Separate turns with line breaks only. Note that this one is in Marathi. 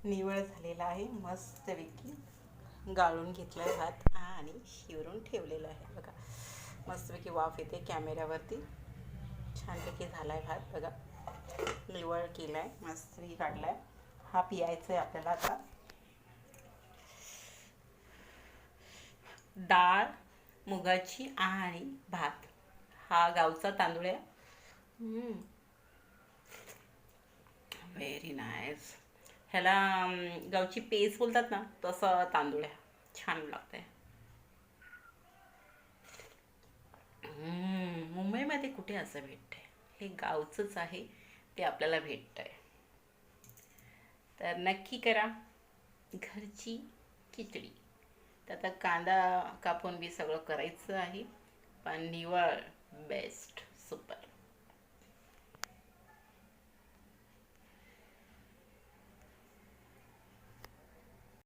निवळ झालेला आहे, मस्तपैकी गाळून घेतला आहे भात आणि शिवरून ठेवलेला आहे बघा. मस्तपैकी वाफ येते कॅमेऱ्यावरती. छानपैकी झाला आहे भात बघा. निवळ केला आहे, मस्तपैकी काढला आहे. हा पियायचा आहे आपल्याला आता. डाळ मुगाची आणि भात. हा गावचा तांदूळ आहे. Very nice. ह्याला गावची पेज बोलतात ना, तसं तांदूळ आहे. छान लागतंय. मुंबईमध्ये कुठे असं भेटतंय? हे गावचंच आहे, ते आपल्याला भेटतंय. तर नक्की करा घरची खिचडी. तर आता कांदा कापून बी सगळं करायचं आहे, पण निवळ बेस्ट सुपर.